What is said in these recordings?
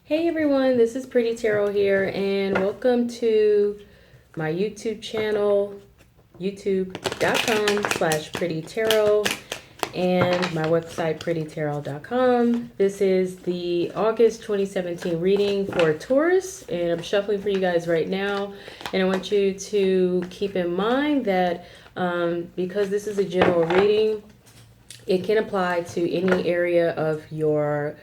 Hey everyone, this is Pretty Tarot here, and welcome to my YouTube channel, youtube.com/Pretty Tarot, and my website, prettytarot.com. This is the August 2017 reading for Taurus, and I'm shuffling for you guys right now. And I want you to keep in mind that because this is a general reading, it can apply to any area of your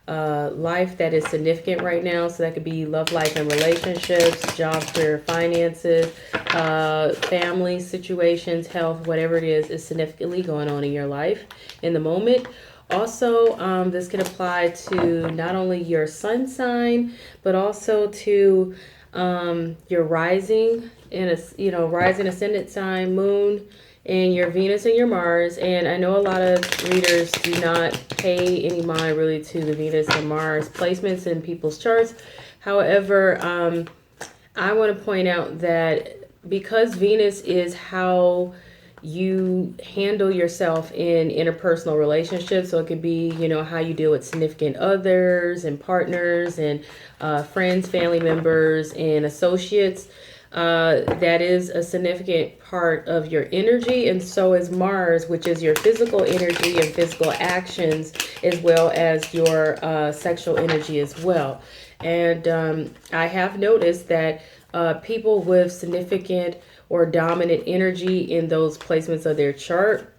life that is significant right now. So that could be love life and relationships, job, career, finances, family situations, health, whatever it is significantly going on in your life in the moment. Also, this can apply to not only your sun sign, but also to your rising and rising ascendant sign, moon, and your Venus and your Mars. And I know a lot of readers do not pay any mind really to the Venus and Mars placements in people's charts. However, I want to point out that because Venus is how you handle yourself in interpersonal relationships, so it could be, how you deal with significant others and partners and friends, family members, and associates. That is a significant part of your energy, and so is Mars, which is your physical energy and physical actions, as well as your sexual energy as well. And I have noticed that people with significant or dominant energy in those placements of their chart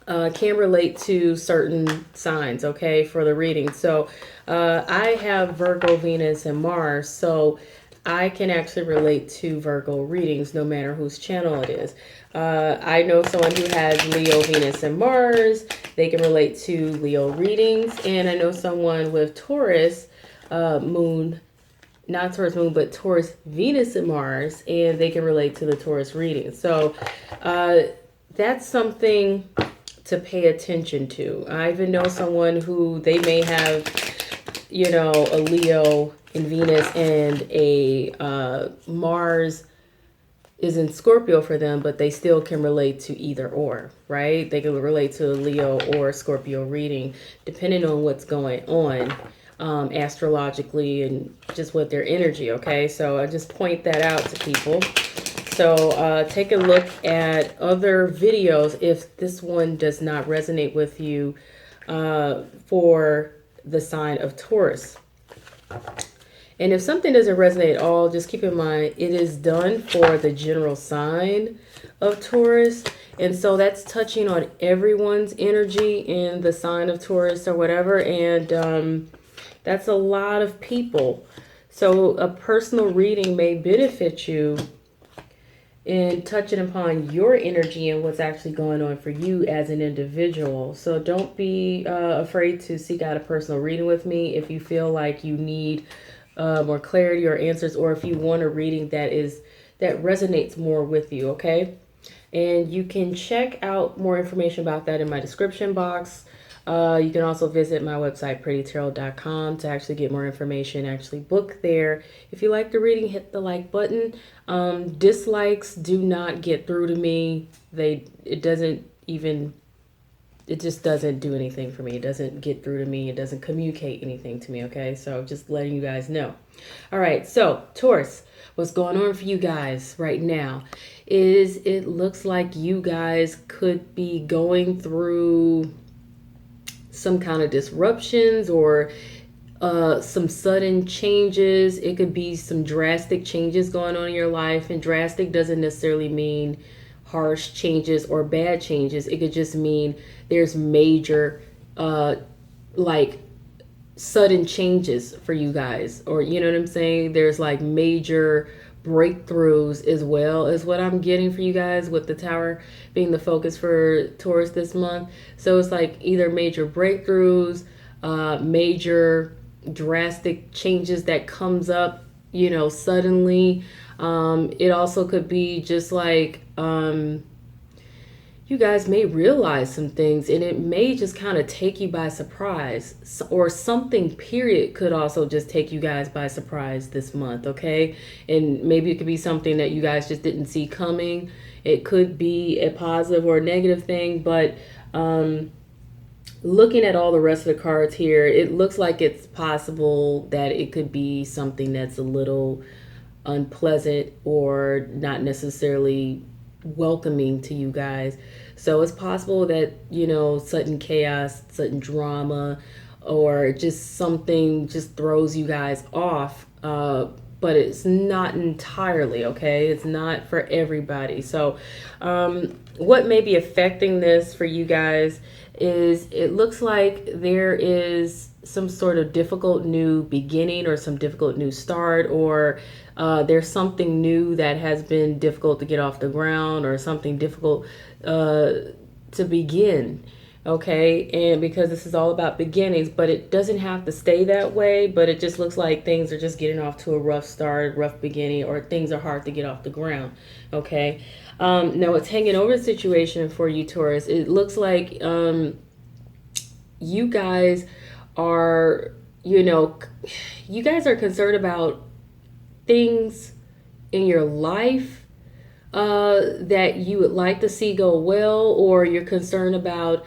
can relate to certain signs, okay, for the reading. So I have Virgo, Venus, and Mars, so I can actually relate to Virgo readings no matter whose channel it is. I know someone who has Leo, Venus, and Mars. They can relate to Leo readings. And I know someone with Taurus moon, not Taurus moon, but Taurus, Venus, and Mars. And they can relate to the Taurus readings. So that's something to pay attention to. I even know someone who they may have, a Leo in Venus and a Mars is in Scorpio for them, but they still can relate to either or, right? They can relate to a Leo or Scorpio reading, depending on what's going on astrologically and just with their energy, okay? So I just point that out to people. So take a look at other videos if this one does not resonate with you for the sign of Taurus. And if something doesn't resonate at all, just keep in mind it is done for the general sign of Taurus. And so that's touching on everyone's energy in the sign of Taurus or whatever. And that's a lot of people. So a personal reading may benefit you in touching upon your energy and what's actually going on for you as an individual. So don't be afraid to seek out a personal reading with me if you feel like you need more clarity or answers, or if you want a reading that resonates more with you, okay? And you can check out more information about that in my description box. You can also visit my website, prettytarot.com, to actually get more information, actually book there. If you like the reading, hit the like button. Dislikes do not get through to me. It just doesn't do anything for me. It doesn't get through to me. It doesn't communicate anything to me, okay? So just letting you guys know. All right, so Taurus, what's going on for you guys right now is it looks like you guys could be going through some kind of disruptions or some sudden changes. It could be some drastic changes going on in your life. And drastic doesn't necessarily mean harsh changes or bad changes. It could just mean there's major like sudden changes for you guys, or you know what I'm saying, there's like major breakthroughs as well, is what I'm getting for you guys, with the Tower being the focus for Taurus this month. So it's like either major breakthroughs, major drastic changes that comes up suddenly. It also could be just like you guys may realize some things and it may just kind of take you by surprise, or something period could also just take you guys by surprise this month, okay? And maybe it could be something that you guys just didn't see coming. It could be a positive or a negative thing, but looking at all the rest of the cards here, it looks like it's possible that it could be something that's a little unpleasant or not necessarily welcoming to you guys. So it's possible that, you know, sudden chaos, sudden drama, or just something just throws you guys off. But it's not entirely, okay? It's not for everybody. So what may be affecting this for you guys is it looks like there is some sort of difficult new beginning or some difficult new start, or there's something new that has been difficult to get off the ground, or something difficult to begin. Okay, and because this is all about beginnings, but it doesn't have to stay that way, but it just looks like things are just getting off to a rough start, rough beginning, or things are hard to get off the ground. Okay, now what's hanging over the situation for you, Taurus, it looks like you guys are, you know, you guys are concerned about things in your life that you would like to see go well, or you're concerned about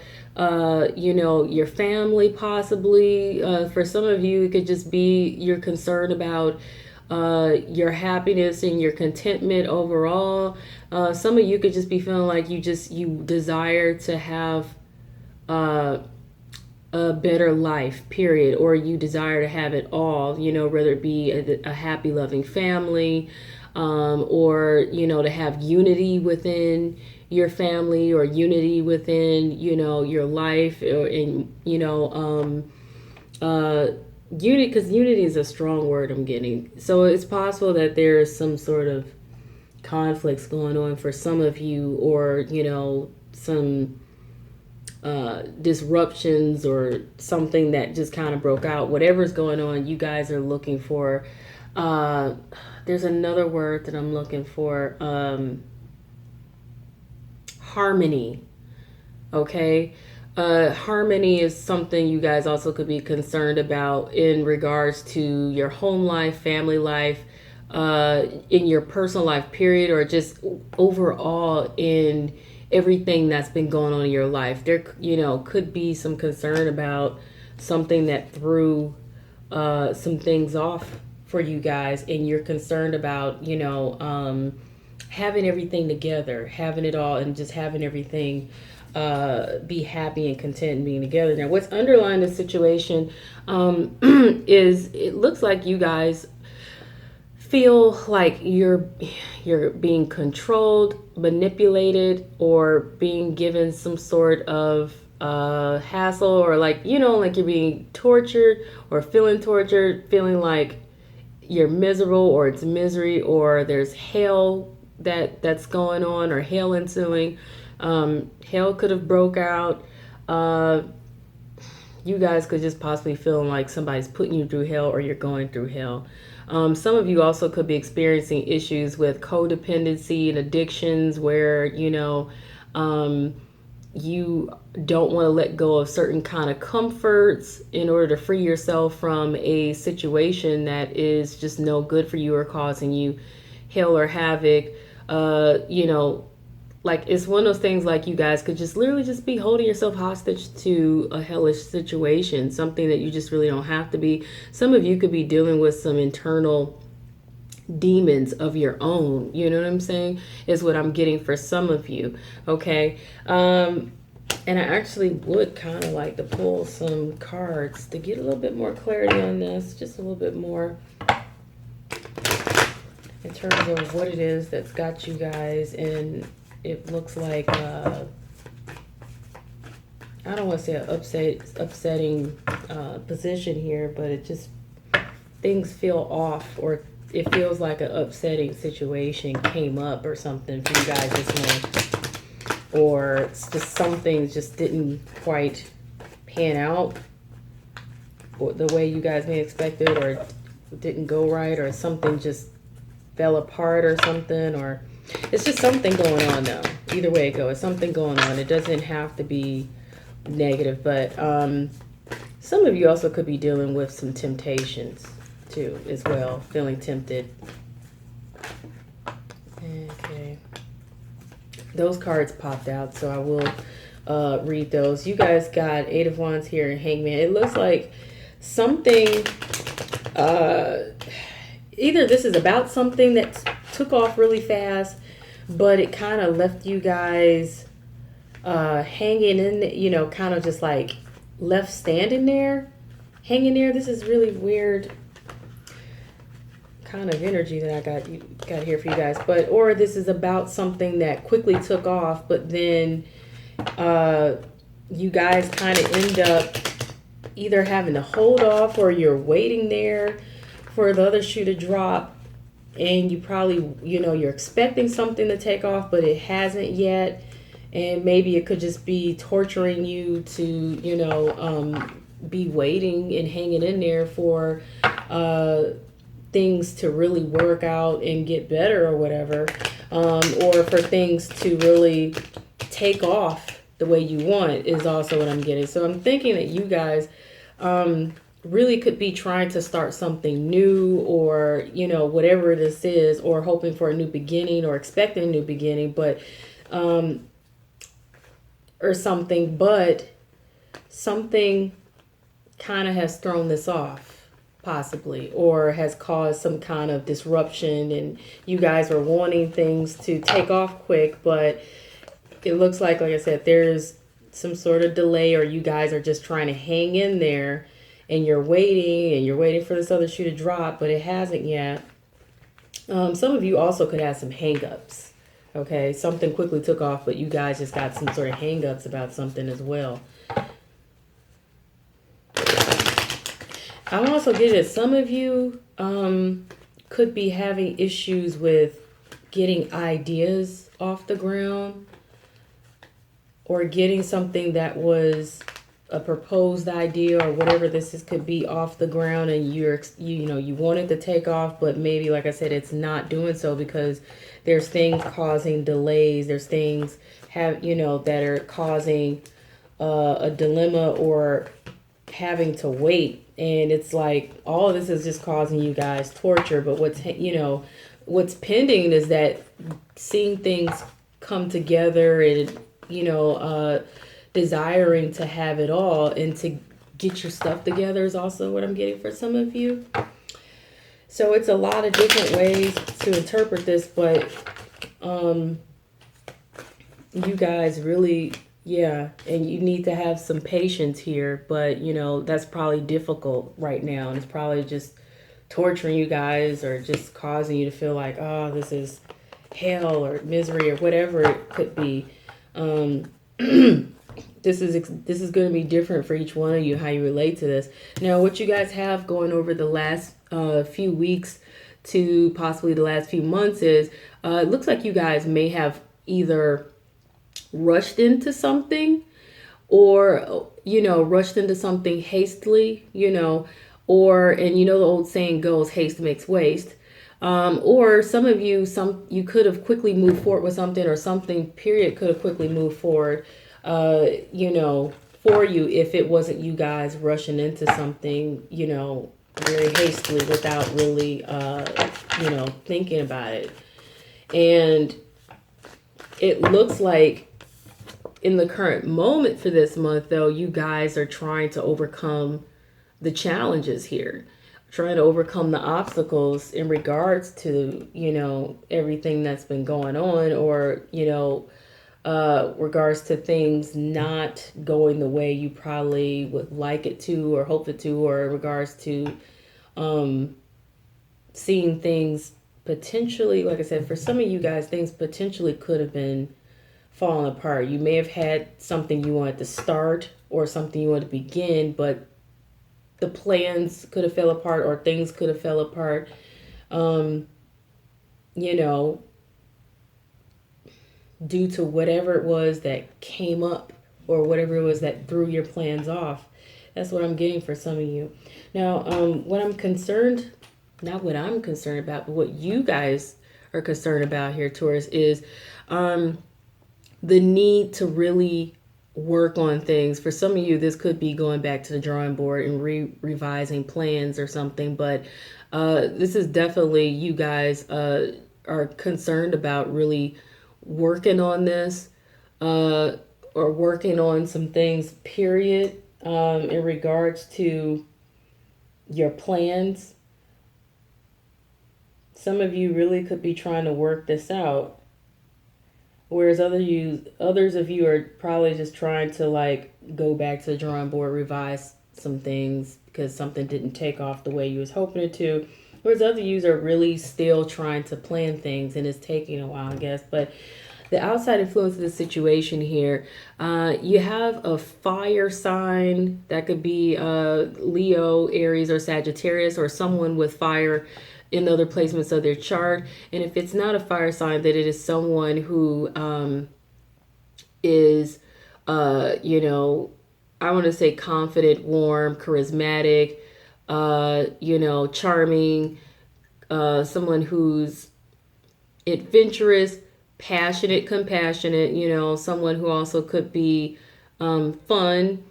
you know, your family possibly. For some of you, it could just be you're concerned about your happiness and your contentment overall. Some of you could just be feeling like you desire to have a better life, period, or you desire to have it all, you know, whether it be a happy, loving family, or, you know, to have unity within your family, or unity within, you know, your life, or in, you know, unity, because unity is a strong word I'm getting. So it's possible that there's some sort of conflicts going on for some of you, or, you know, some disruptions or something that just kind of broke out. Whatever's going on, you guys are looking for, there's another word that I'm looking for, harmony. Okay, harmony is something you guys also could be concerned about in regards to your home life, family life, in your personal life, period, or just overall in everything that's been going on in your life. There, you know, could be some concern about something that threw some things off for you guys, and you're concerned about, you know, having everything together, having it all, and just having everything be happy and content and being together. Now, what's underlying the situation is it looks like you guys feel like you're being controlled, manipulated, or being given some sort of hassle, or like, you know, like you're being tortured or feeling tortured, feeling like you're miserable, or it's misery, or there's hell that's going on, or hell ensuing. Hell could have broke out. You guys could just possibly feel like somebody's putting you through hell, or you're going through hell. Some of you also could be experiencing issues with codependency and addictions, where, you know, you don't want to let go of certain kind of comforts in order to free yourself from a situation that is just no good for you or causing you hell or havoc. You know, like, it's one of those things, like, you guys could just literally just be holding yourself hostage to a hellish situation, something that you just really don't have to be. Some of you could be dealing with some internal demons of your own, you know what I'm saying, is what I'm getting for some of you. Okay, and I actually would kind of like to pull some cards to get a little bit more clarity on this, just a little bit more in terms of what it is that's got you guys in, it looks like, I don't want to say an upsetting position here, but it just, things feel off, or it feels like an upsetting situation came up or something for you guys this month, or it's just some things just didn't quite pan out or the way you guys may expect it, or didn't go right, or something just fell apart or something, or it's just something going on though. Either way it goes, something going on. It doesn't have to be negative, but some of you also could be dealing with some temptations too as well, feeling tempted. Okay, those cards popped out, so I will read those. You guys got Eight of Wands here and Hangman. It looks like something, either this is about something that took off really fast, but it kind of left you guys hanging in, you know, kind of just like left standing there, hanging there. This is really weird kind of energy that I got here for you guys. But or this is about something that quickly took off, but then you guys kind of end up either having to hold off, or you're waiting there for the other shoe to drop, and you probably, you know, you're expecting something to take off, but it hasn't yet. And maybe it could just be torturing you to, you know, be waiting and hanging in there for things to really work out and get better or whatever, or for things to really take off the way you want, is also what I'm getting. So I'm thinking that you guys really could be trying to start something new, or, you know, whatever this is, or hoping for a new beginning, or expecting a new beginning, but or something, but something kind of has thrown this off, possibly, or has caused some kind of disruption, and you guys are wanting things to take off quick, but it looks like I said, there's some sort of delay, or you guys are just trying to hang in there, and you're waiting for this other shoe to drop, but it hasn't yet. Some of you also could have some hang-ups. Okay, something quickly took off, but you guys just got some sort of hang-ups about something as well. I'm also getting that some of you could be having issues with getting ideas off the ground, or getting something that was a proposed idea, or whatever this is, could be off the ground, and you know, you want it to take off, but maybe, like I said, it's not doing so because there's things causing delays. There's things that are causing a dilemma, or having to wait. And it's like all of this is just causing you guys torture. But what's pending is that seeing things come together, and desiring to have it all and to get your stuff together is also what I'm getting for some of you. So it's a lot of different ways to interpret this, but you guys really, and you need to have some patience here, but that's probably difficult right now, and it's probably just torturing you guys, or just causing you to feel like, oh, this is hell or misery or whatever it could be. This is going to be different for each one of you, how you relate to this. Now, what you guys have going over the last few weeks to possibly the last few months is, it looks like you guys may have either rushed into something, or, rushed into something hastily, or, and the old saying goes, haste makes waste. Or some of you, you could have quickly moved forward with something, or something period could have quickly moved forward, for you, if it wasn't you guys rushing into something, very hastily without really, thinking about it. And it looks like in the current moment for this month, though, you guys are trying to overcome the challenges here, trying to overcome the obstacles in regards to, everything that's been going on, or, regards to things not going the way you probably would like it to, or hope it to, or in regards to seeing things potentially, like I said, for some of you guys, things potentially could have been falling apart. You may have had something you wanted to start, or something you wanted to begin, but the plans could have fell apart, or things could have fell apart, due to whatever it was that came up, or whatever it was that threw your plans off. That's what I'm getting for some of you. Now, not what I'm concerned about, but what you guys are concerned about here, Taurus, is the need to really work on things. For some of you, this could be going back to the drawing board and revising plans or something, but this is definitely you guys are concerned about really working on this, or working on some things, period, in regards to your plans. Some of you really could be trying to work this out, whereas others of you are probably just trying to like go back to the drawing board, revise some things because something didn't take off the way you was hoping it to. Whereas other of you are really still trying to plan things and it's taking a while, I guess. But the outside influence of the situation here, you have a fire sign that could be Leo, Aries, or Sagittarius, or someone with fire in other placements of their chart. And if it's not a fire sign, that it is someone who is, you know, I want to say confident, warm, charismatic, you know, charming, someone who's adventurous, passionate, compassionate, you know, someone who also could be fun.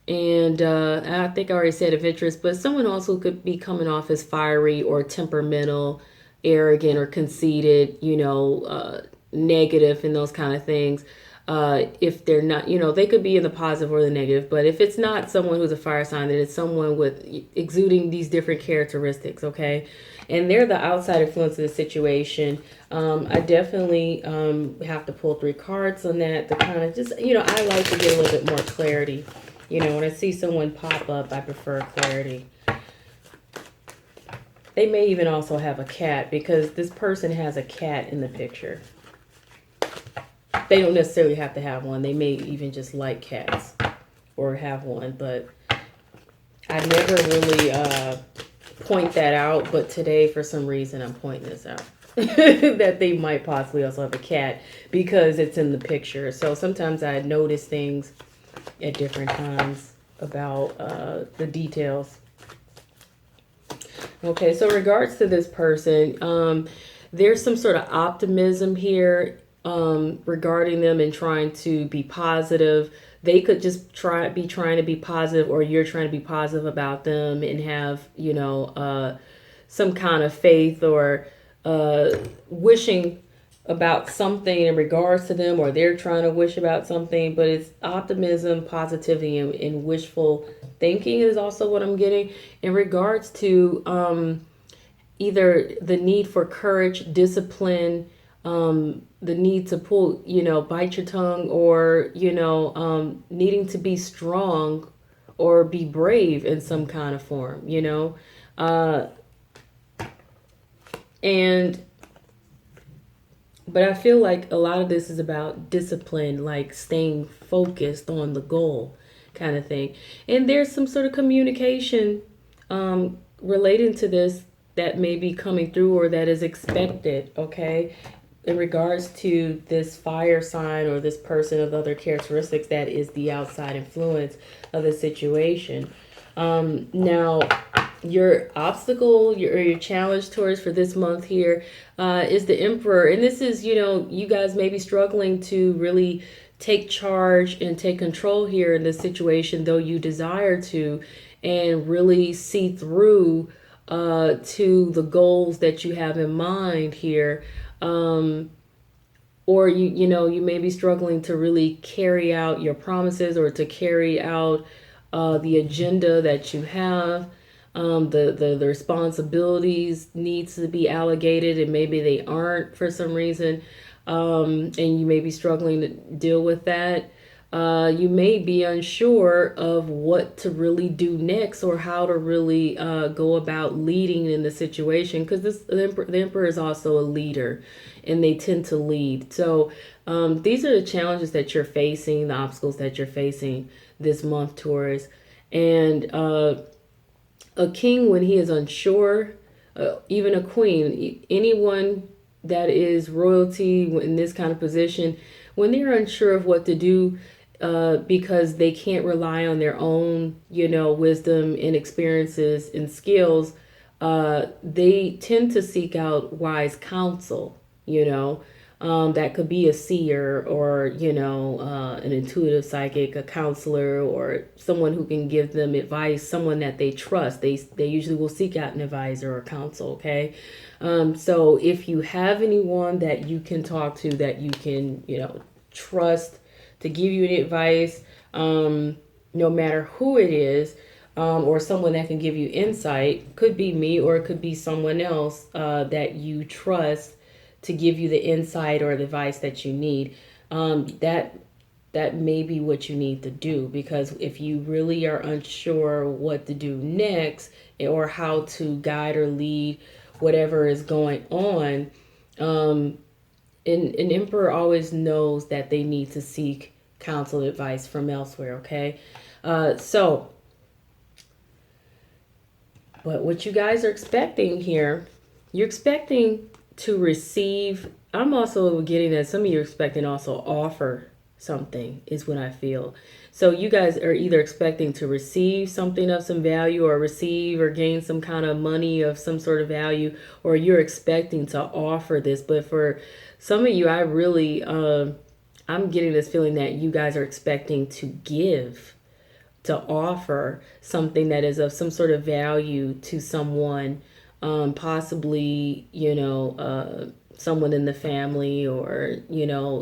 And I think I already said adventurous, but someone also could be coming off as fiery or temperamental, arrogant or conceited, you know, negative and those kind of things. If they're not, you know, they could be in the positive or the negative, but if it's not someone who's a fire sign, then it's someone with exuding these different characteristics, okay? And they're the outside influence of the situation. I definitely have to pull 3 cards on that to kind of just, you know, I like to get a little bit more clarity. You know, when I see someone pop up, I prefer clarity. They may even also have a cat because this person has a cat in the picture. They don't necessarily have to have one. They may even just like cats or have one, but I never really point that out. But today, for some reason, I'm pointing this out. That they might possibly also have a cat because it's in the picture. So sometimes I notice things at different times about the details. Okay, so in regards to this person, there's some sort of optimism here regarding them and trying to be positive. They could just be trying to be positive, or you're trying to be positive about them and have, you know, some kind of faith or wishing about something in regards to them, or they're trying to wish about something. But it's optimism, positivity, and wishful thinking is also what I'm getting in regards to either the need for courage, discipline, the need to pull, you know, bite your tongue, or, you know, needing to be strong or be brave in some kind of form, you know. But I feel like a lot of this is about discipline, like staying focused on the goal kind of thing. And there's some sort of communication relating to this that may be coming through or that is expected, okay? In regards to this fire sign or this person of other characteristics that is the outside influence of the situation. Now, your obstacle, your challenge towards for this month here is the Emperor. And this is, you know, you guys may be struggling to really take charge and take control here in this situation, though you desire to, and really see through to the goals that you have in mind here. Or you know, you may be struggling to really carry out your promises or to carry out the agenda that you have. The responsibilities needs to be allocated and maybe they aren't for some reason. And you may be struggling to deal with that. You may be unsure of what to really do next or how to really go about leading in the situation, because the Emperor is also a leader and they tend to lead. So these are the challenges that you're facing, the obstacles that you're facing this month, Taurus. And a king, when he is unsure, even a queen, anyone that is royalty in this kind of position, when they're unsure of what to do, because they can't rely on their own, you know, wisdom and experiences and skills, they tend to seek out wise counsel, you know. That could be a seer or, you know, an intuitive psychic, a counselor, or someone who can give them advice, someone that they trust. They usually will seek out an advisor or counsel, okay? So if you have anyone that you can talk to, that you can, you know, trust to give you any advice, no matter who it is, or someone that can give you insight. Could be me, or it could be someone else that you trust to give you the insight or the advice that you need. That may be what you need to do, because if you really are unsure what to do next, or how to guide or lead whatever is going on, an emperor always knows that they need to seek counsel and advice from elsewhere. Okay, so but what you guys are expecting here, you're expecting to receive. I'm also getting that some of you are expecting also offer something, is what I feel. So you guys are either expecting to receive something of some value, or receive or gain some kind of money of some sort of value, or you're expecting to offer this. But for some of you, I really, I'm getting this feeling that you guys are expecting to give, to offer something that is of some sort of value to someone, possibly, someone in the family, or,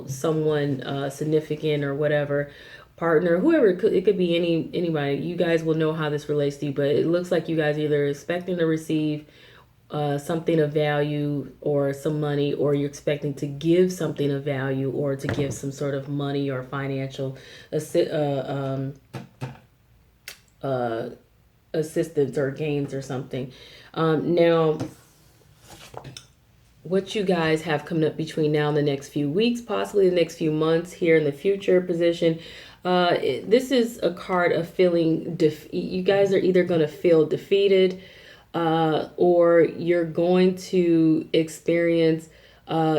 someone significant or whatever, partner, whoever. It could be anybody. You guys will know how this relates to you, but it looks like you guys either expecting to receive something of value or some money, or you're expecting to give something of value, or to give some sort of money or financial assistance or gains or something. Now, what you guys have coming up between now and the next few weeks, possibly the next few months here in the future position, this is a card of feeling you guys are either going to feel defeated, or you're going to experience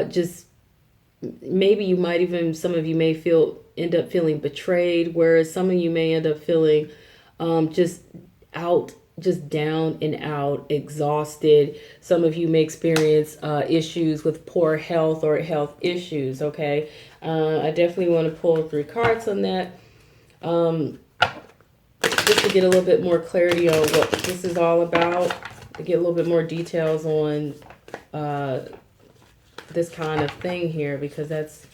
just maybe you might even, some of you may end up feeling betrayed, whereas some of you may end up feeling just down and out, exhausted. Some of you may experience issues with poor health or health issues. Okay, I definitely want to pull 3 cards on that, just to get a little bit more clarity on what this is all about, to get a little bit more details on this kind of thing here, because that's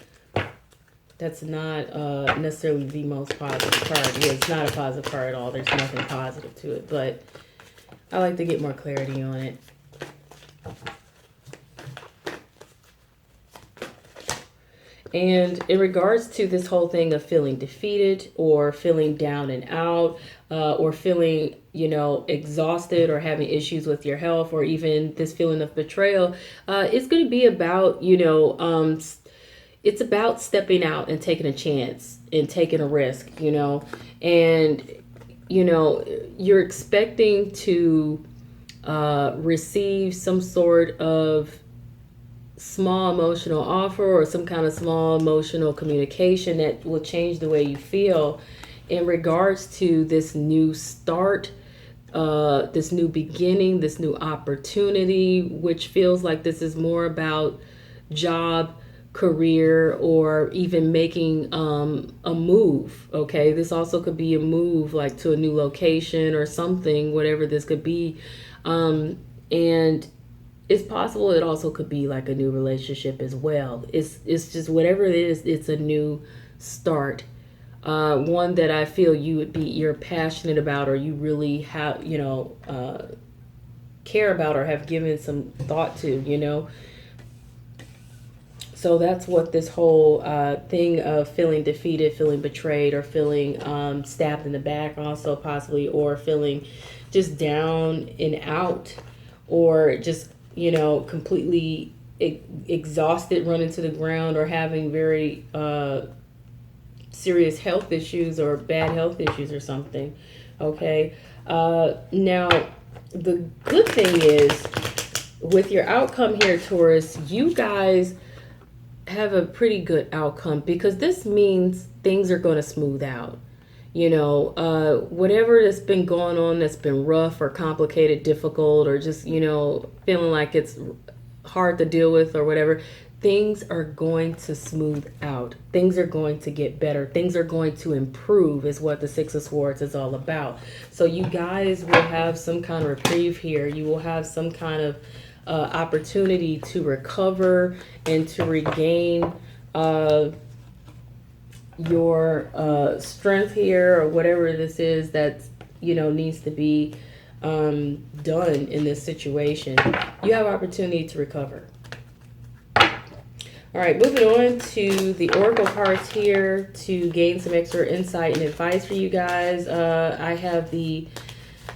not necessarily the most positive card. Yeah, it's not a positive card at all. There's nothing positive to it, but I like to get more clarity on it. And in regards to this whole thing of feeling defeated, or feeling down and out, or feeling, exhausted, or having issues with your health, or even this feeling of betrayal, it's going to be about, it's about stepping out and taking a chance and taking a risk, and, you're expecting to receive some sort of small emotional offer, or some kind of small emotional communication that will change the way you feel in regards to this new start, this new beginning, this new opportunity, which feels like this is more about job, career, or even making a move. Okay, this also could be a move, like to a new location or something, whatever this could be, and it's possible it also could be like a new relationship as well. It's just whatever it is, it's a new start, one that I feel you're passionate about, or you really have care about, or have given some thought to. So that's what this whole thing of feeling defeated, feeling betrayed, or feeling stabbed in the back also possibly, or feeling just down and out, or just, completely exhausted, running to the ground, or having very serious health issues, or bad health issues or something. Okay. Now, the good thing is, with your outcome here, Taurus, you guys have a pretty good outcome, because this means things are going to smooth out. Whatever that's been going on that's been rough or complicated, difficult, or just, feeling like it's hard to deal with or whatever, things are going to smooth out. Things are going to get better. Things are going to improve, is what the Six of Swords is all about. So you guys will have some kind of reprieve here. You will have some kind of opportunity to recover and to regain your strength here, or whatever this is that's, needs to be done in this situation. You have opportunity to recover. All right, moving on to the Oracle cards here to gain some extra insight and advice for you guys. I have the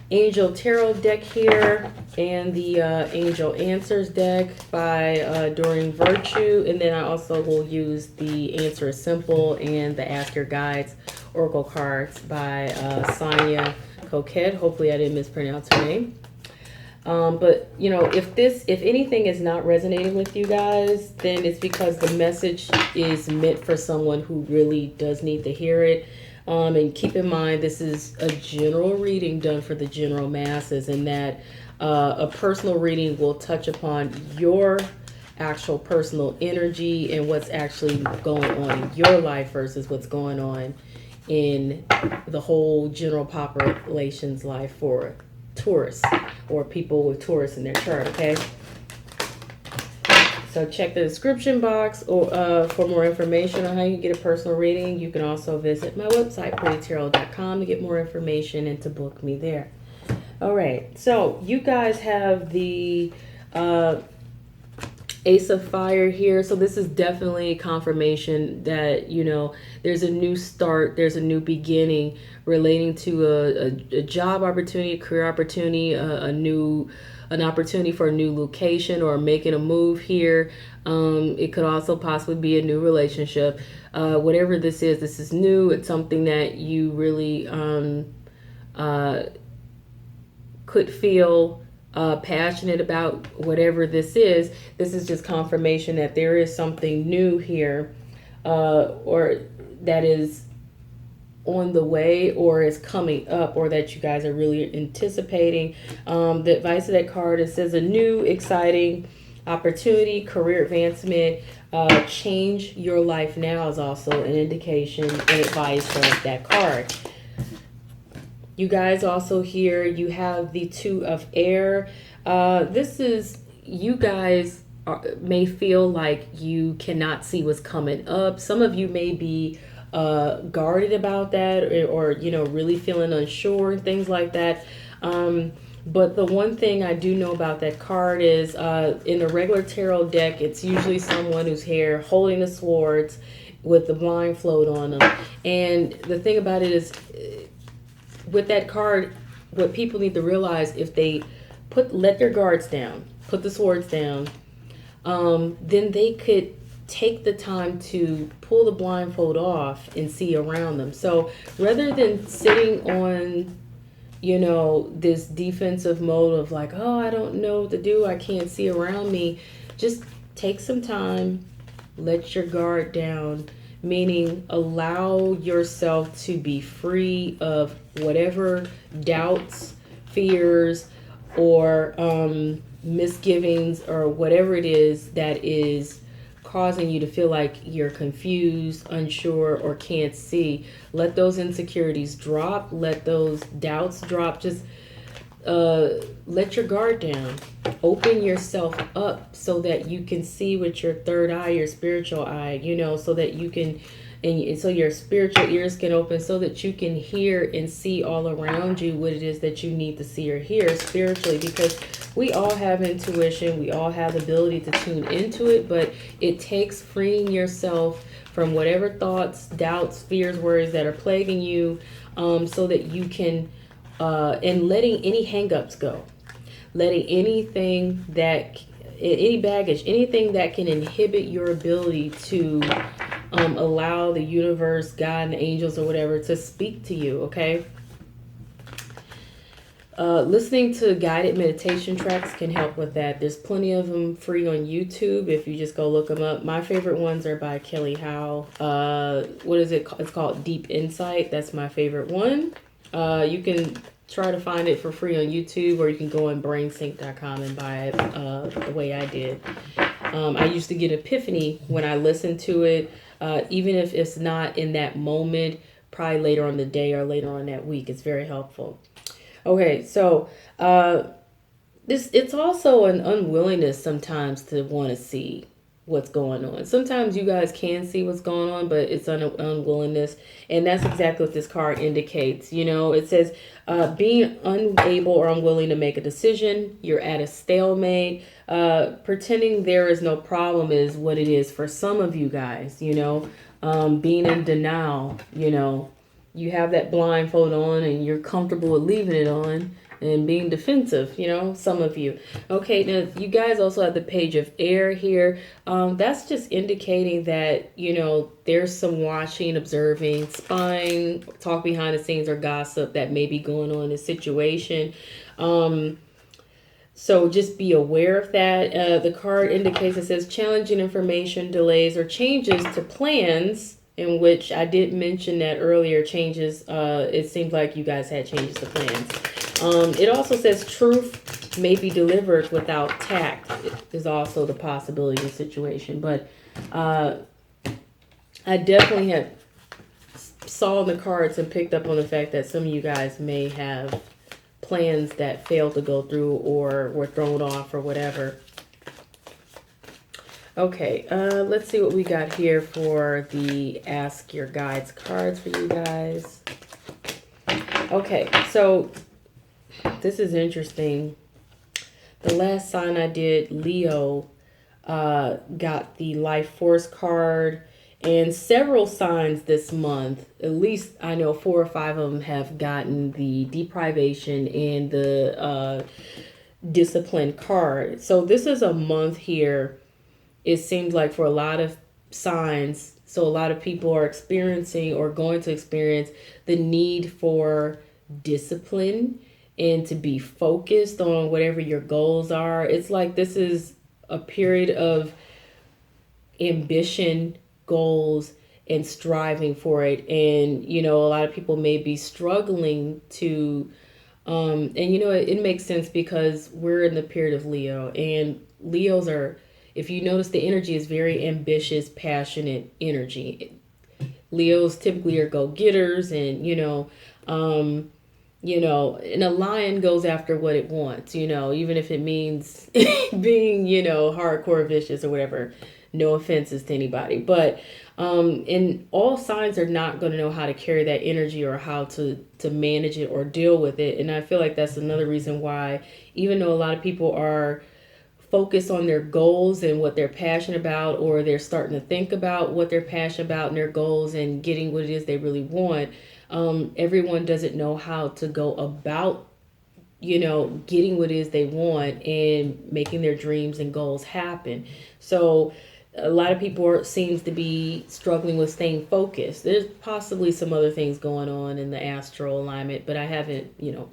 Angel Tarot deck here and the Angel Answers deck by Doreen Virtue. And then I also will use the Answer is Simple and the Ask Your Guides Oracle cards by Sonia Coquette. Hopefully I didn't mispronounce her name. But if anything is not resonating with you guys, then it's because the message is meant for someone who really does need to hear it. And keep in mind, this is a general reading done for the general masses, and that a personal reading will touch upon your actual personal energy and what's actually going on in your life versus what's going on in the whole general population's life for Taurus or people with Taurus in their chart, okay? So check the description box for more information on how you can get a personal reading. You can also visit my website, prettytarot.com, to get more information and to book me there. All right, so you guys have the Ace of Fire here. So this is definitely confirmation that, there's a new start, there's a new beginning relating to a job opportunity, a career opportunity, an opportunity for a new location or making a move here. It could also possibly be a new relationship. Whatever this is new. It's something that you really could feel passionate about. Whatever this is just confirmation that there is something new here, or that is on the way, or is coming up, or that you guys are really anticipating. The advice of that card, it says a new exciting opportunity, career advancement, change your life now is also an indication and advice of that card. You guys also here, you have the Two of Air. This is, you guys may feel like you cannot see what's coming up. Some of you may be guarded about that, or really feeling unsure and things like that. But the one thing I do know about that card is in a regular tarot deck, it's usually someone who's here holding the swords with the blindfold on them. And the thing about it is, with that card, what people need to realize, if they let their guards down, put the swords down, then they could take the time to pull the blindfold off and see around them. So rather than sitting on, this defensive mode of like, oh, I don't know what to do, I can't see around me, just take some time, let your guard down, meaning allow yourself to be free of whatever doubts, fears, or misgivings, or whatever it is that is causing you to feel like you're confused, unsure, or can't see. Let those insecurities drop. Let those doubts drop. Just let your guard down. Open yourself up so that you can see with your third eye, your spiritual eye, so that you can, and so your spiritual ears can open so that you can hear and see all around you what it is that you need to see or hear spiritually, because we all have intuition. We all have the ability to tune into it, but it takes freeing yourself from whatever thoughts, doubts, fears, worries that are plaguing you, so that you can, and letting any hangups go, letting anything that, any baggage, anything that can inhibit your ability to allow the universe, God, and the angels, or whatever, to speak to you, okay? Listening to guided meditation tracks can help with that. There's plenty of them free on YouTube if you just go look them up. My favorite ones are by Kelly Howe. What is it? It's called Deep Insight. That's my favorite one. You can try to find it for free on YouTube, or you can go on brainsync.com and buy it the way I did. I used to get epiphany when I listened to it, even if it's not in that moment, probably later on the day or later on that week. It's very helpful. Okay, so it's also an unwillingness sometimes to want to see. what's going on. Sometimes you guys can see what's going on, but it's unwillingness. And that's exactly what this card indicates. You know, it says being unable or unwilling to make a decision. You're at a stalemate. Pretending there is no problem is what it is for some of you guys, you know. Being in denial, you know. You have that blindfold on and you're comfortable with leaving it on and being defensive, you know, some of you. Okay, now you guys also have the page of air here. That's just indicating that, you know, there's some watching, observing, spying, talk behind the scenes, or gossip that may be going on in a situation. So just be aware of that. The card indicates, it says challenging information, delays, or changes to plans, in which I did mention that earlier, changes. It seems like you guys had changes to plans. It also says truth may be delivered without tact. Is also the possibility of the situation. But I definitely had saw the cards and picked up on the fact that some of you guys may have plans that failed to go through or were thrown off or whatever. Okay, let's see what we got here for the Ask Your Guides cards for you guys. Okay, so this is interesting. The last sign I did, Leo, got the Life Force card, and several signs this month, at least I know 4 or 5 of them have gotten the deprivation and the discipline card. So this is a month here, it seems like, for a lot of signs. So a lot of people are experiencing or going to experience the need for discipline and to be focused on whatever your goals are. It's like this is a period of ambition, goals, and striving for it. And, you know, a lot of people may be struggling to, and, you know, it makes sense because we're in the period of Leo, and Leos are, if you notice, the energy is very ambitious, passionate energy. Leos typically are go-getters, and, you know, and a lion goes after what it wants, you know, even if it means being, you know, hardcore vicious or whatever. No offenses to anybody, but and all signs are not going to know how to carry that energy or how to manage it or deal with it. And I feel like that's another reason why, even though a lot of people are focused on their goals and what they're passionate about, or they're starting to think about what they're passionate about and their goals and getting what it is they really want, everyone doesn't know how to go about, you know, getting what it is they want and making their dreams and goals happen. So a lot of people seems to be struggling with staying focused. There's possibly some other things going on in the astral alignment, but I haven't, you know,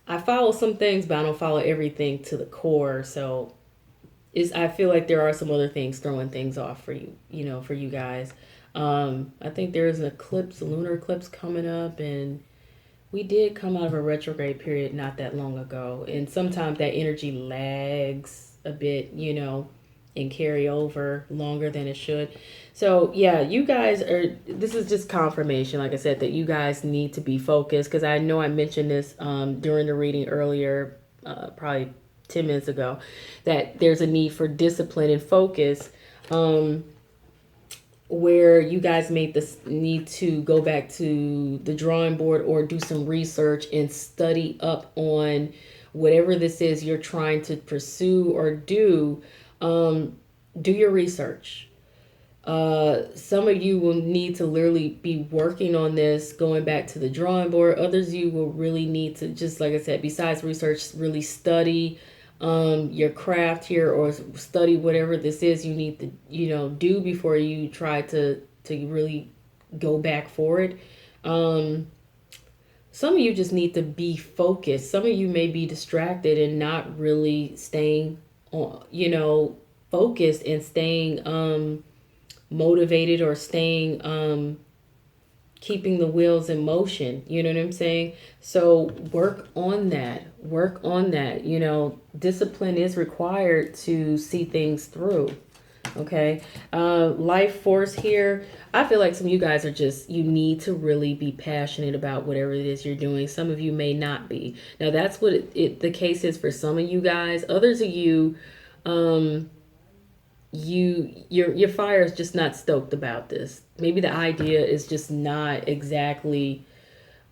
I follow some things, but I don't follow everything to the core. So I feel like there are some other things throwing things off for you, you know, for you guys. I think there is an eclipse, a lunar eclipse coming up, and we did come out of a retrograde period not that long ago. And sometimes that energy lags a bit, you know, and carry over longer than it should. So yeah, you guys are, this is just confirmation, like I said, that you guys need to be focused, because I know I mentioned this during the reading earlier, probably 10 minutes ago, that there's a need for discipline and focus, where you guys made this need to go back to the drawing board or do some research and study up on whatever this is you're trying to pursue or do. Do your research. Some of you will need to literally be working on this, going back to the drawing board. Others of you will really need to, just like I said, besides research, really study your craft here, or study whatever this is you need to, you know, do before you try to really go back for it. Some of you just need to be focused. Some of you may be distracted and not really staying on, you know, focused and staying motivated, or staying keeping the wheels in motion. You know what I'm saying? So work on that. Work on that. You know, discipline is required to see things through. Okay. Life force here. I feel like some of you guys are just, you need to really be passionate about whatever it is you're doing. Some of you may not be. Now that's what the case is for some of you guys. Others of you, your fire is just not stoked about this. Maybe the idea is just not exactly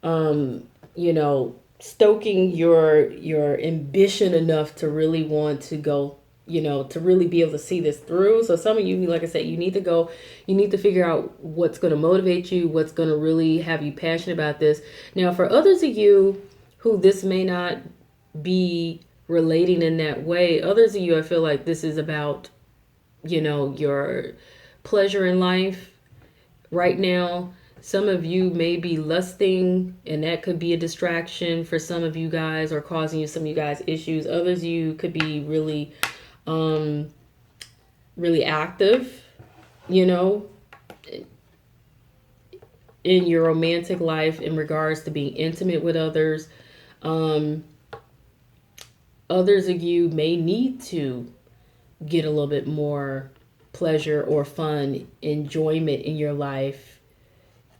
you know, stoking your ambition enough to really want to go, you know, to really be able to see this through. So some of you, like I said, you need to go, you need to figure out what's going to motivate you, what's going to really have you passionate about this. Now, for others of you who this may not be relating in that way, others of you, I feel like this is about, you know, your pleasure in life right now. Some of you may be lusting, and that could be a distraction for some of you guys, or causing you some of you guys issues. Others of you could be really really active, you know, in your romantic life in regards to being intimate with others. Others of you may need to get a little bit more pleasure or fun, enjoyment in your life,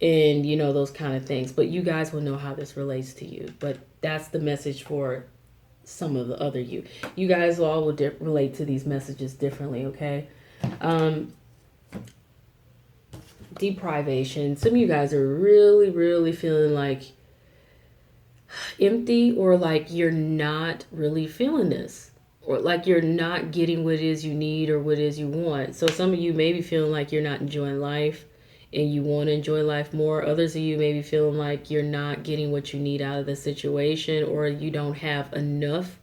and you know, those kind of things. But you guys will know how this relates to you. But that's the message for some of the other you. You guys all will relate to these messages differently, okay? Deprivation. Some of you guys are really, really feeling like empty, or like you're not really feeling this, or like you're not getting what it is you need or what it is you want. So some of you may be feeling like you're not enjoying life and you want to enjoy life more. Others of you may be feeling like you're not getting what you need out of the situation, or you don't have enough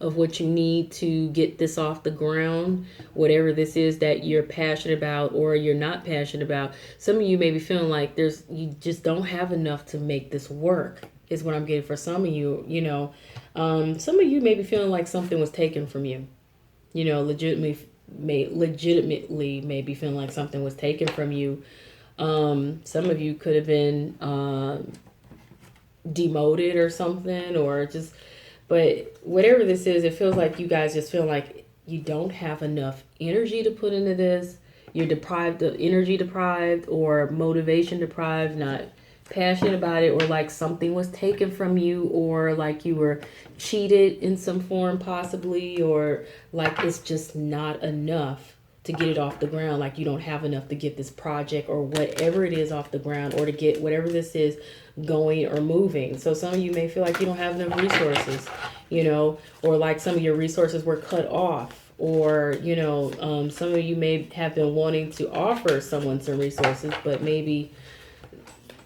of what you need to get this off the ground, whatever this is that you're passionate about or you're not passionate about. Some of you may be feeling like you just don't have enough to make this work, is what I'm getting for some of you. You know, some of you may be feeling like something was taken from you. You know, legitimately may be feeling like something was taken from you. Some of you could have been demoted or something, or just, but whatever this is, it feels like you guys just feel like you don't have enough energy to put into this. You're deprived of energy, deprived, or motivation deprived, not passionate about it, or like something was taken from you, or like you were cheated in some form possibly, or like it's just not enough to get it off the ground. Like you don't have enough to get this project or whatever it is off the ground, or to get whatever this is going or moving. So some of you may feel like you don't have enough resources, you know, or like some of your resources were cut off, or, you know, some of you may have been wanting to offer someone some resources, but maybe,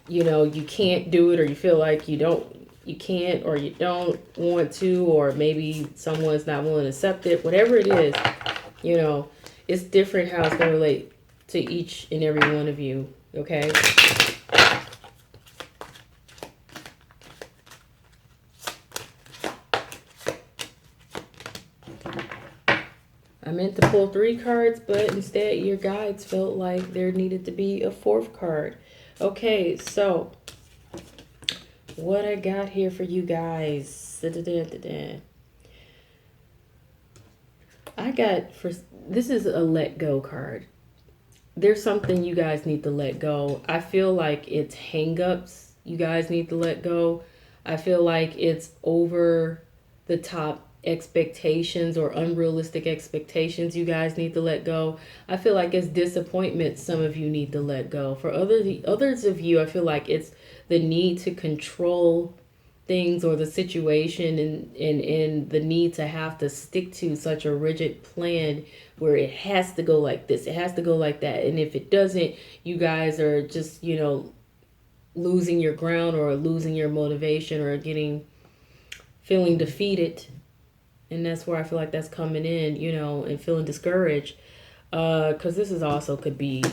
you know, you can't do it, or you feel like you can't, or you don't want to, or maybe someone's not willing to accept it. Whatever it is, you know, it's different how it's going to relate to each and every one of you, okay? I meant to pull 3 cards, but instead your guides felt like there needed to be a 4th card. Okay, so what I got here for you guys. This is a let go card. There's something you guys need to let go. I feel like it's hang-ups you guys need to let go. I feel like it's over the top expectations or unrealistic expectations you guys need to let go. I feel like it's disappointment some of you need to let go. For others of you, I feel like it's the need to control things or the situation, and the need to have to stick to such a rigid plan where it has to go like this, it has to go like that, and if it doesn't, you guys are just, you know, losing your ground or losing your motivation or feeling defeated. And that's where I feel like that's coming in, you know, and feeling discouraged. Because this is also could be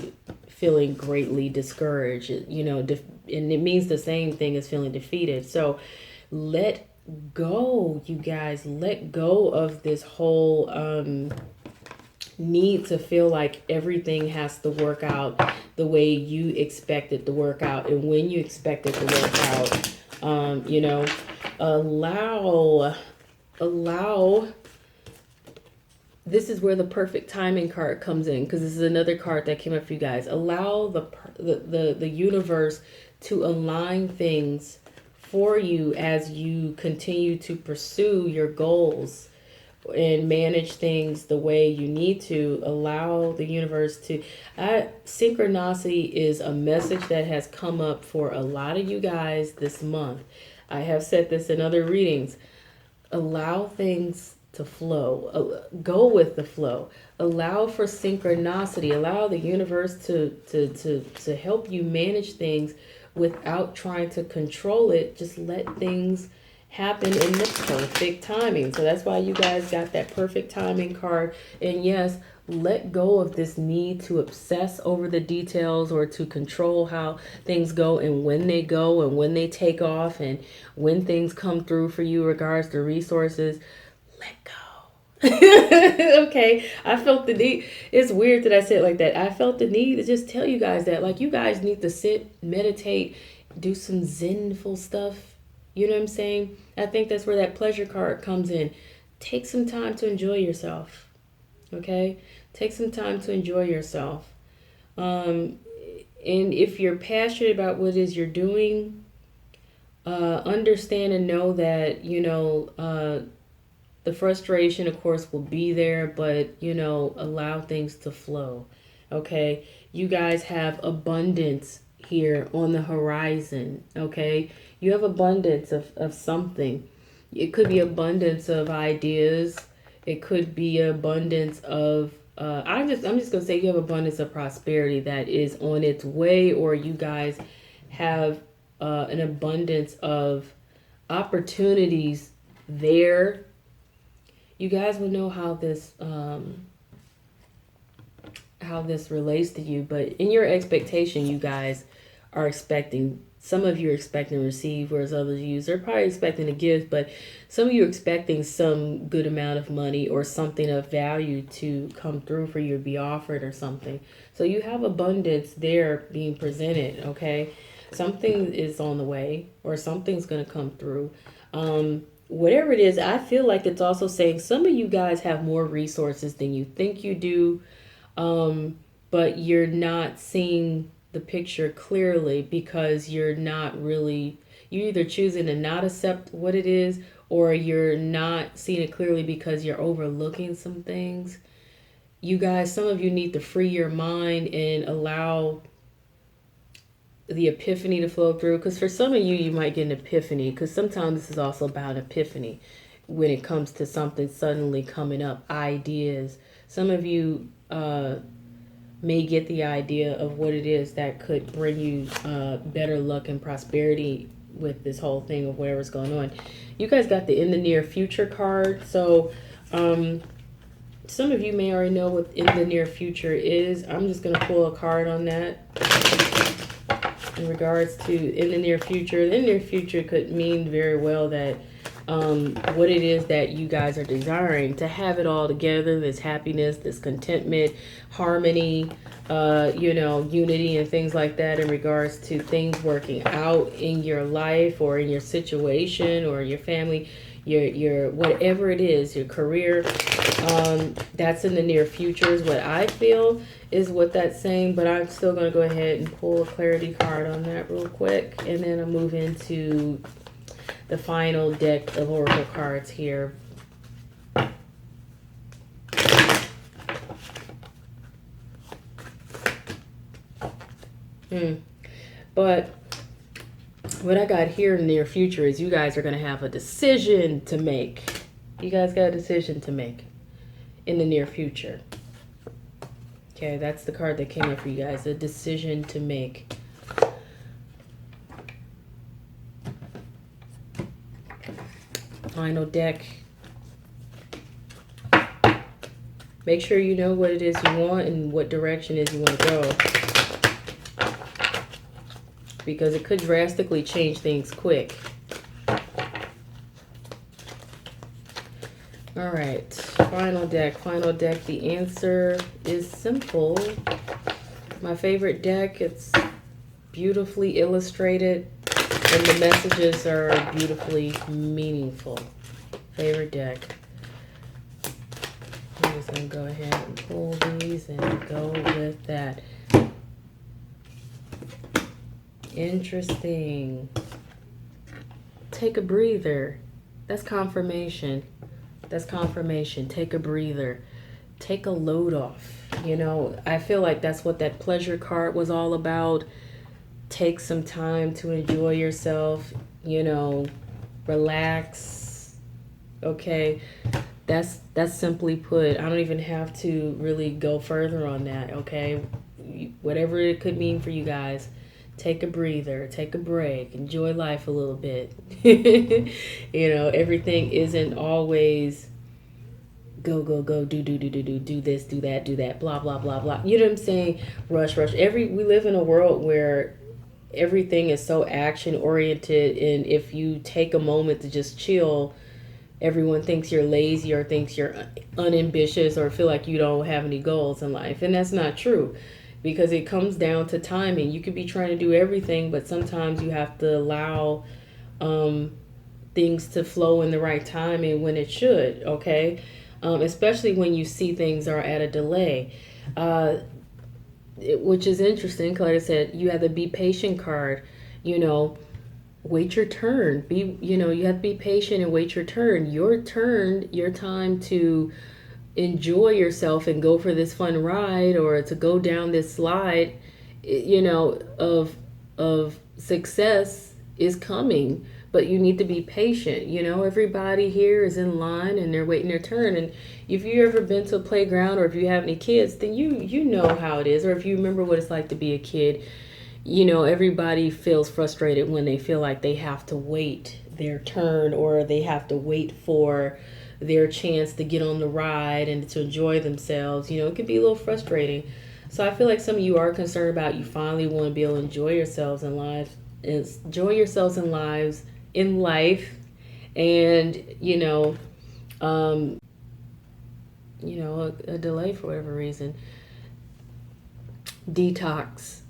feeling greatly discouraged, you know, and it means the same thing as feeling defeated. So let go, you guys. Let go of this whole need to feel like everything has to work out the way you expect it to work out and when you expect it to work out. You know, allow. This is where the perfect timing card comes in, because this is another card that came up for you guys. Allow the universe to align things for you as you continue to pursue your goals, and manage things the way you need to. Allow the universe to. Synchronicity is a message that has come up for a lot of you guys this month. I have said this in other readings. Allow things to flow. Go with the flow. Allow for synchronicity. Allow the universe to help you manage things without trying to control it. Just let things happen in the perfect timing. So that's why you guys got that perfect timing card. And yes, let go of this need to obsess over the details or to control how things go and when they take off and when things come through for you regards to resources. Let go. Okay, I felt the need. It's weird that I said it like that. I felt the need to just tell you guys that, like, you guys need to sit, meditate, do some zenful stuff. You know what I'm saying? I think that's where that pleasure card comes in. Take some time to enjoy yourself. Okay? Take some time to enjoy yourself. And if you're passionate about what it is you're doing, understand and know that, the frustration, of course, will be there, but, allow things to flow. Okay? You guys have abundance here on the horizon. Okay? You have abundance of something. It could be abundance of ideas. It could be abundance of I'm just gonna say you have abundance of prosperity that is on its way, or you guys have an abundance of opportunities there. You guys will know how this relates to you, but in your expectation, you guys are expecting. Some of you are expecting to receive, whereas others of you are probably expecting to give, but some of you are expecting some good amount of money or something of value to come through for you, to be offered or something. So you have abundance there being presented, okay? Something is on the way or something's going to come through. Whatever it is, I feel like it's also saying some of you guys have more resources than you think you do, but you're not seeing the picture clearly because you're either choosing to not accept what it is, or you're not seeing it clearly because you're overlooking some things. You guys, some of you need to free your mind and allow the epiphany to flow through, because for some of you, you might get an epiphany, because sometimes this is also about epiphany when it comes to something suddenly coming up, ideas. Some of you may get the idea of what it is that could bring you better luck and prosperity with this whole thing of whatever's going on. You guys got the in the near future card. So some of you may already know what in the near future is. I'm just going to pull a card on that in regards to in the near future. The near future could mean very well that what it is that you guys are desiring, to have it all together, this happiness, this contentment, harmony, unity and things like that in regards to things working out in your life or in your situation or your family, your whatever it is, your career. That's in the near future is what I feel is what that's saying, but I'm still going to go ahead and pull a clarity card on that real quick, and then I'll move into the final deck of oracle cards here. But what I got here in the near future is you guys are going to have a decision to make. You guys got a decision to make in the near future. Okay, that's the card that came up for you guys, a decision to make. Final deck. Make sure you know what it is you want and what direction it is you want to go, because it could drastically change things quick. All right, final deck. The answer is simple. My favorite deck. It's beautifully illustrated, and the messages are beautifully meaningful. Favorite deck. I'm just going to go ahead and pull these and go with that. Interesting. Take a breather. That's confirmation. That's confirmation. Take a breather. Take a load off. You know, I feel like that's what that pleasure card was all about. Take some time to enjoy yourself, you know, relax. Okay. That's simply put. I don't even have to really go further on that, okay? Whatever it could mean for you guys. Take a breather, take a break, enjoy life a little bit. You know, everything isn't always go, go, go, do this, do that, blah, blah, blah, blah. You know what I'm saying? Rush, rush. We live in a world where everything is so action oriented, and if you take a moment to just chill, everyone thinks you're lazy or thinks you're unambitious or feel like you don't have any goals in life. And that's not true, because it comes down to timing. You could be trying to do everything, but sometimes you have to allow things to flow in the right time and when it should, okay? Especially when you see things are at a delay. Which is interesting, because like I said, you have the be patient card, you know, wait your turn. You have to be patient and wait your turn. Your turn, your time to enjoy yourself and go for this fun ride, or to go down this slide, you know, of success is coming. But you need to be patient. You know, everybody here is in line and they're waiting their turn. And if you ever been to a playground, or if you have any kids, then you know how it is. Or if you remember what it's like to be a kid, you know, everybody feels frustrated when they feel like they have to wait their turn, or they have to wait for their chance to get on the ride and to enjoy themselves. You know, it can be a little frustrating. So I feel like some of you are concerned about, you finally want to be able to enjoy yourselves in life, in life, and a delay for whatever reason. Detox.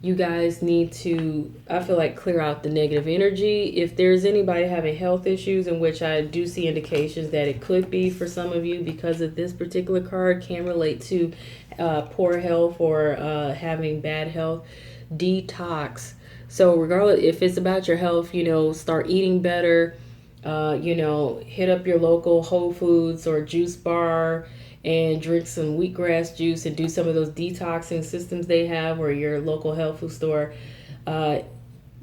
You guys need to, I feel like, clear out the negative energy. If there's anybody having health issues, in which I do see indications that it could be for some of you, because of this particular card can relate to poor health or having bad health. Detox. So regardless if it's about your health, start eating better. Hit up your local Whole Foods or juice bar and drink some wheatgrass juice, and do some of those detoxing systems they have, or your local health food store.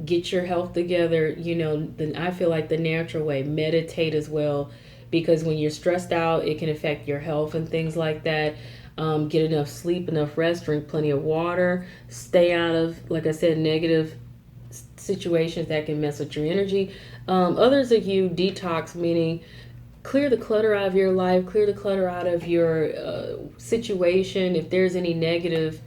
Get your health together, then I feel like the natural way. Meditate as well, because when you're stressed out, it can affect your health and things like that. Get enough sleep, enough rest, drink plenty of water, stay out of, like I said, negative situations that can mess with your energy. Others of you, detox, meaning clear the clutter out of your life, clear the clutter out of your situation. If there's any negative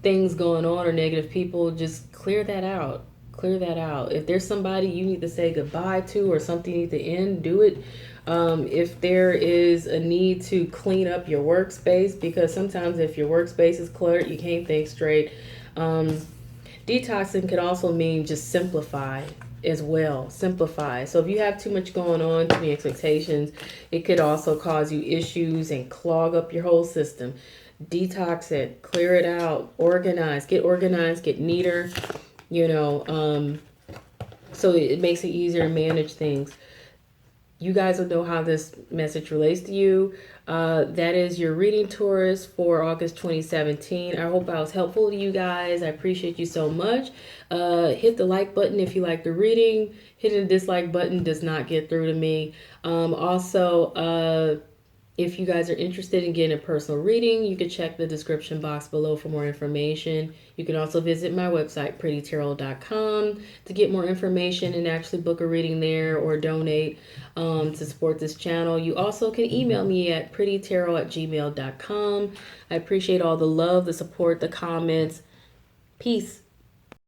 things going on or negative people, just clear that out. Clear that out. If there's somebody you need to say goodbye to, or something you need to end, do it. If there is a need to clean up your workspace, because sometimes if your workspace is cluttered, you can't think straight. Detoxing could also mean just simplify as well. Simplify. So if you have too much going on, too many expectations, it could also cause you issues and clog up your whole system. Detox it, clear it out, organized, get neater, so it makes it easier to manage things. You guys will know how this message relates to you. That is your reading, Taurus, for August 2017. I hope I was helpful to you guys. I appreciate you so much. Hit the like button if you like the reading. Hitting the dislike button does not get through to me. Also, if you guys are interested in getting a personal reading, you can check the description box below for more information. You can also visit my website, prettytarot.com, to get more information and actually book a reading there, or donate to support this channel. You also can email me at prettytarot@gmail.com. I appreciate all the love, the support, the comments. Peace.